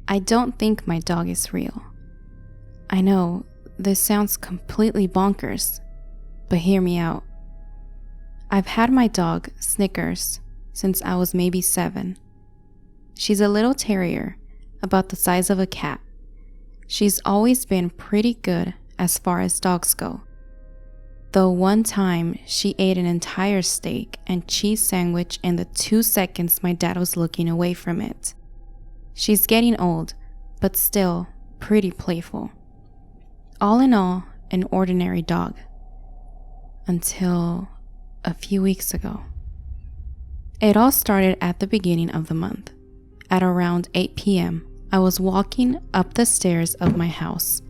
I don't think my dog is real. I know, this sounds completely bonkers, but hear me out. I've had my dog, Snickers, since I was maybe 7. She's a little terrier, about the size of a cat. She's always been pretty good as far as dogs go. Though one time she ate an entire steak and cheese sandwich in the 2 seconds my dad was looking away from it. She's getting old, but still pretty playful. All in all, an ordinary dog. Until a few weeks ago. It all started at the beginning of the month. At around 8 p.m., I was walking up the stairs of my house,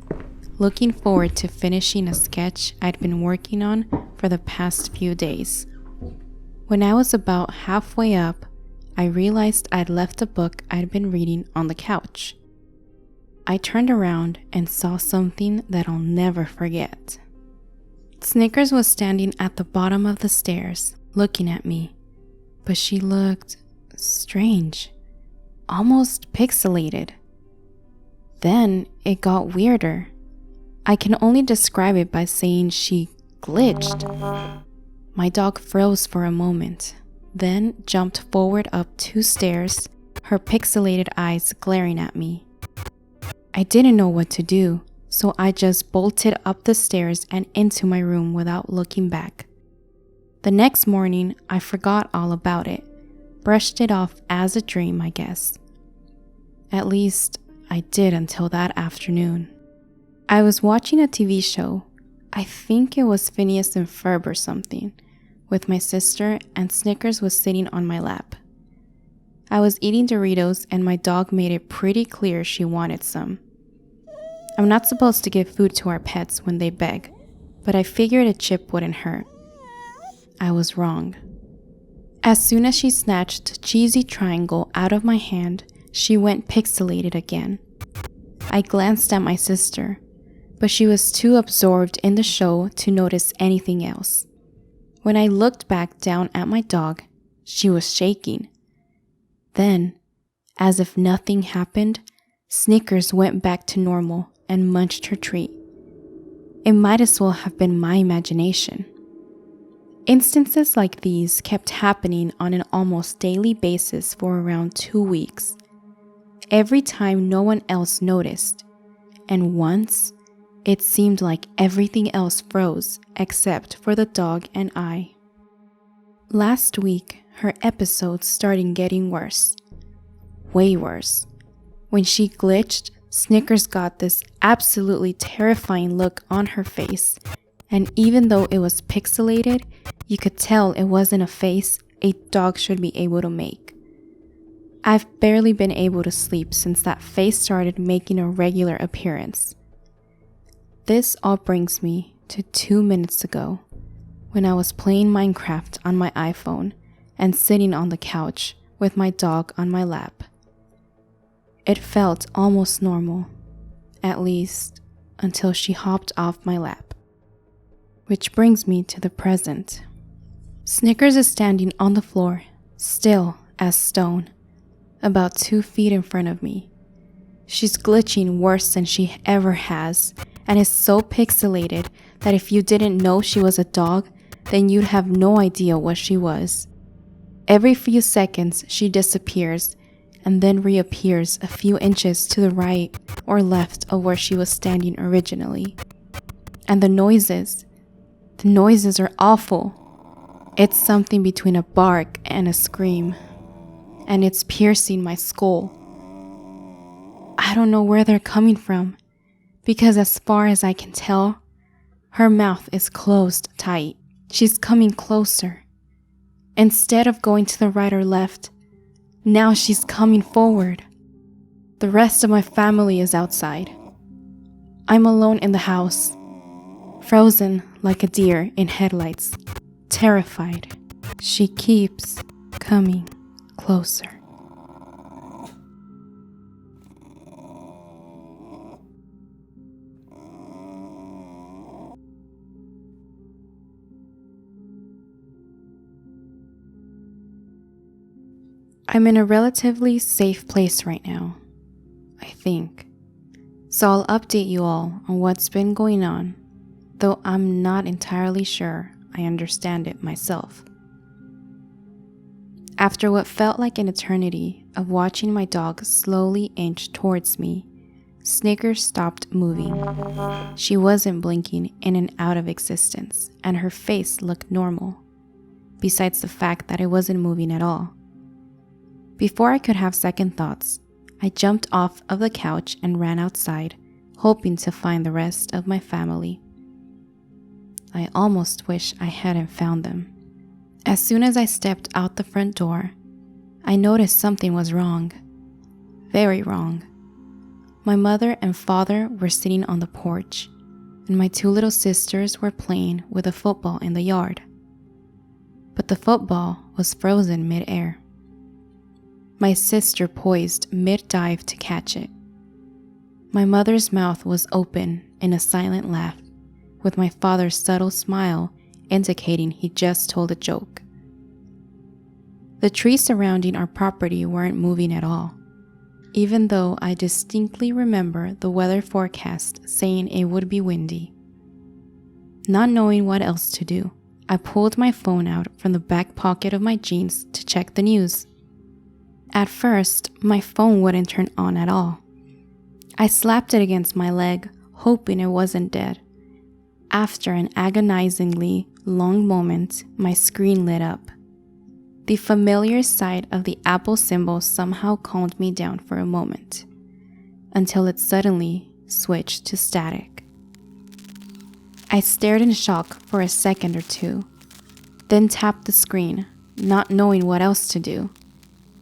looking forward to finishing a sketch I'd been working on for the past few days. When I was about halfway up, I realized I'd left a book I'd been reading on the couch. I turned around and saw something that I'll never forget. Snickers was standing at the bottom of the stairs, looking at me, but she looked strange, almost pixelated. Then it got weirder. I can only describe it by saying she glitched. My dog froze for a moment, then jumped forward up 2 stairs, her pixelated eyes glaring at me. I didn't know what to do, so I just bolted up the stairs and into my room without looking back. The next morning, I forgot all about it, brushed it off as a dream, I guess. At least, I did until that afternoon. I was watching a TV show, I think it was Phineas and Ferb or something, with my sister, and Snickers was sitting on my lap. I was eating Doritos and my dog made it pretty clear she wanted some. I'm not supposed to give food to our pets when they beg, but I figured a chip wouldn't hurt. I was wrong. As soon as she snatched Cheesy Triangle out of my hand, she went pixelated again. I glanced at my sister, but she was too absorbed in the show to notice anything else. When I looked back down at my dog, she was shaking. Then, as if nothing happened, Snickers went back to normal and munched her treat. It might as well have been my imagination. Instances like these kept happening on an almost daily basis for around 2 weeks. Every time no one else noticed, and once, it seemed like everything else froze except for the dog and I. Last week, her episodes started getting worse. Way worse. When she glitched, Snickers got this absolutely terrifying look on her face, and even though it was pixelated, you could tell it wasn't a face a dog should be able to make. I've barely been able to sleep since that face started making a regular appearance. This all brings me to 2 minutes ago, when I was playing Minecraft on my iPhone and sitting on the couch with my dog on my lap. It felt almost normal, at least until she hopped off my lap. Which brings me to the present. Snickers is standing on the floor, still as stone, about 2 feet in front of me. She's glitching worse than she ever has, and is so pixelated that if you didn't know she was a dog, then you'd have no idea what she was. Every few seconds, she disappears, and then reappears a few inches to the right or left of where she was standing originally. And the noises are awful. It's something between a bark and a scream, and it's piercing my skull. I don't know where they're coming from, because as far as I can tell, her mouth is closed tight. She's coming closer. Instead of going to the right or left, now she's coming forward. The rest of my family is outside. I'm alone in the house, frozen like a deer in headlights, terrified. She keeps coming closer. I'm in a relatively safe place right now, I think. So I'll update you all on what's been going on, though I'm not entirely sure I understand it myself. After what felt like an eternity of watching my dog slowly inch towards me, Snickers stopped moving. She wasn't blinking in and out of existence, and her face looked normal, besides the fact that it wasn't moving at all. Before I could have second thoughts, I jumped off of the couch and ran outside, hoping to find the rest of my family. I almost wish I hadn't found them. As soon as I stepped out the front door, I noticed something was wrong. Very wrong. My mother and father were sitting on the porch, and my two little sisters were playing with a football in the yard. But the football was frozen mid-air. My sister poised mid-dive to catch it. My mother's mouth was open in a silent laugh, with my father's subtle smile indicating he just told a joke. The trees surrounding our property weren't moving at all, even though I distinctly remember the weather forecast saying it would be windy. Not knowing what else to do, I pulled my phone out from the back pocket of my jeans to check the news. At first, my phone wouldn't turn on at all. I slapped it against my leg, hoping it wasn't dead. After an agonizingly long moment, my screen lit up. The familiar sight of the Apple symbol somehow calmed me down for a moment, until it suddenly switched to static. I stared in shock for a second or two, then tapped the screen, not knowing what else to do.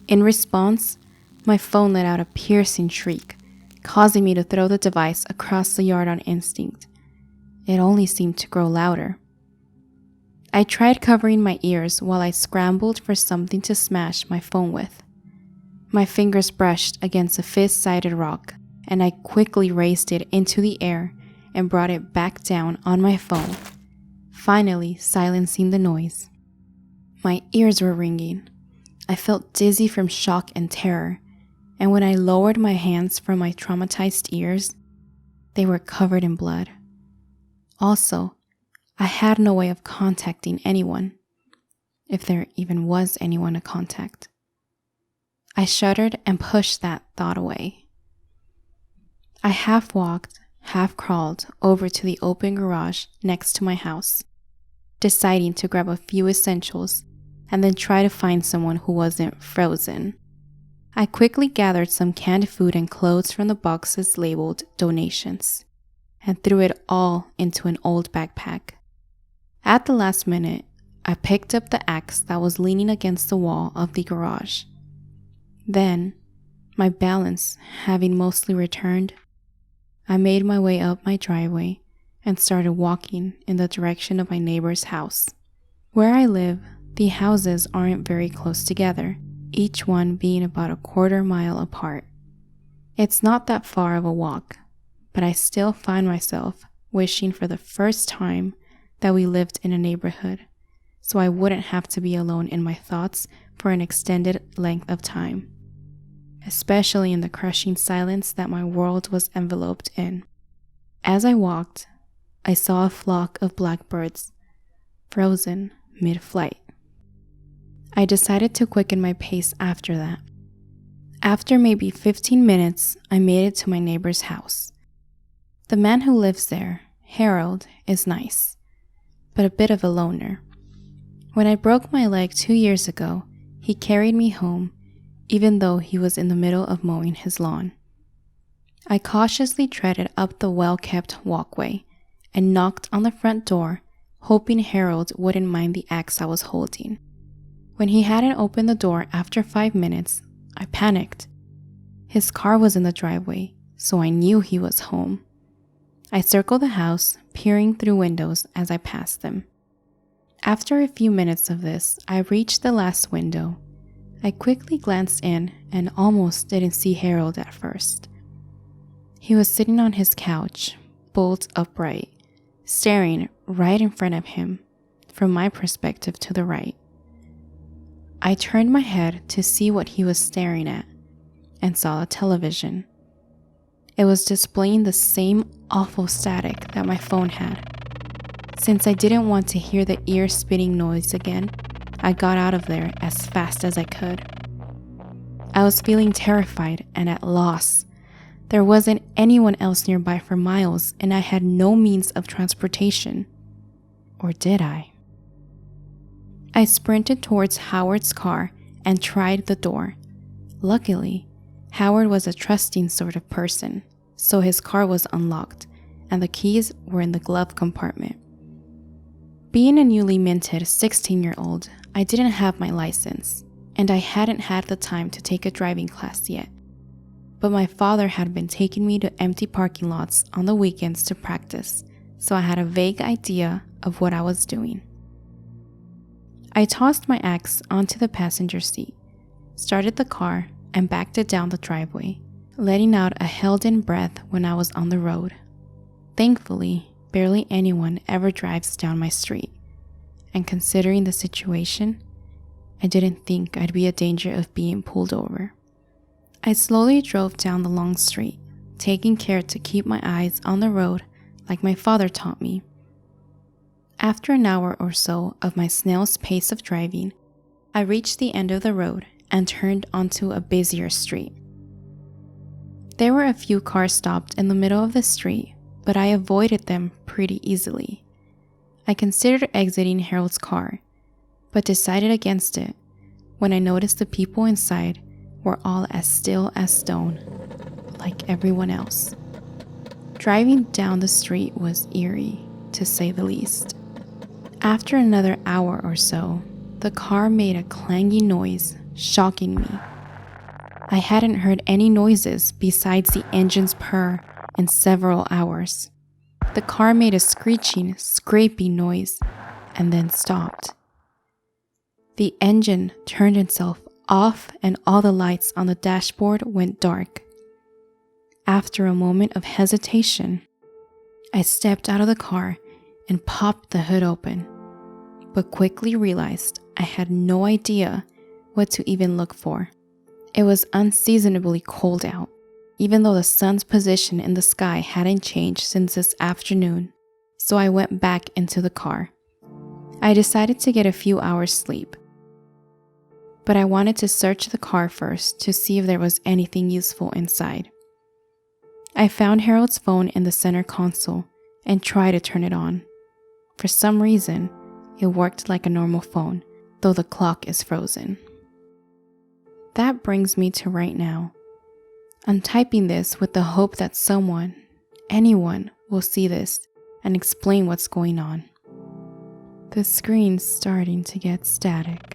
In response, my phone let out a piercing shriek, causing me to throw the device across the yard on instinct. It only seemed to grow louder. I tried covering my ears while I scrambled for something to smash my phone with. My fingers brushed against a fist-sided rock, and I quickly raised it into the air and brought it back down on my phone, finally silencing the noise. My ears were ringing. I felt dizzy from shock and terror, and when I lowered my hands from my traumatized ears, they were covered in blood. Also, I had no way of contacting anyone, if there even was anyone to contact. I shuddered and pushed that thought away. I half walked, half crawled over to the open garage next to my house, deciding to grab a few essentials and then try to find someone who wasn't frozen. I quickly gathered some canned food and clothes from the boxes labeled donations and threw it all into an old backpack. At the last minute, I picked up the axe that was leaning against the wall of the garage. Then, my balance having mostly returned, I made my way up my driveway and started walking in the direction of my neighbor's house. Where I live, the houses aren't very close together, each one being about a quarter mile apart. It's not that far of a walk, but I still find myself wishing for the first time that we lived in a neighborhood, so I wouldn't have to be alone in my thoughts for an extended length of time, especially in the crushing silence that my world was enveloped in. As I walked, I saw a flock of blackbirds, frozen mid-flight. I decided to quicken my pace after that. After maybe 15 minutes, I made it to my neighbor's house. The man who lives there, Harold, is nice, but a bit of a loner. When I broke my leg 2 years ago, he carried me home, even though he was in the middle of mowing his lawn. I cautiously treaded up the well-kept walkway and knocked on the front door, hoping Harold wouldn't mind the axe I was holding. When he hadn't opened the door after 5 minutes, I panicked. His car was in the driveway, so I knew he was home. I circled the house, peering through windows as I passed them. After a few minutes of this, I reached the last window. I quickly glanced in and almost didn't see Harold at first. He was sitting on his couch, bolt upright, staring right in front of him, from my perspective to the right. I turned my head to see what he was staring at and saw a television. It was displaying the same awful static that my phone had. Since I didn't want to hear the ear-spitting noise again, I got out of there as fast as I could. I was feeling terrified and at loss. There wasn't anyone else nearby for miles, and I had no means of transportation. Or did I? I sprinted towards Howard's car and tried the door. Luckily, Howard was a trusting sort of person, so his car was unlocked, and the keys were in the glove compartment. Being a newly minted 16-year-old, I didn't have my license, and I hadn't had the time to take a driving class yet. But my father had been taking me to empty parking lots on the weekends to practice, so I had a vague idea of what I was doing. I tossed my axe onto the passenger seat, started the car, and backed it down the driveway, letting out a held-in breath when I was on the road. Thankfully, barely anyone ever drives down my street, and considering the situation, I didn't think I'd be a danger of being pulled over. I slowly drove down the long street, taking care to keep my eyes on the road like my father taught me. After an hour or so of my snail's pace of driving, I reached the end of the road and turned onto a busier street. There were a few cars stopped in the middle of the street, but I avoided them pretty easily. I considered exiting Harold's car, but decided against it when I noticed the people inside were all as still as stone, like everyone else. Driving down the street was eerie, to say the least. After another hour or so, the car made a clanging noise, shocking me. I hadn't heard any noises besides the engine's purr in several hours. The car made a screeching, scraping noise and then stopped. The engine turned itself off and all the lights on the dashboard went dark. After a moment of hesitation, I stepped out of the car and popped the hood open, but quickly realized I had no idea what to even look for. It was unseasonably cold out, even though the sun's position in the sky hadn't changed since this afternoon, so I went back into the car. I decided to get a few hours sleep, but I wanted to search the car first to see if there was anything useful inside. I found Harold's phone in the center console and tried to turn it on. For some reason, it worked like a normal phone, though the clock is frozen. That brings me to right now. I'm typing this with the hope that someone, anyone, will see this and explain what's going on. The screen's starting to get static.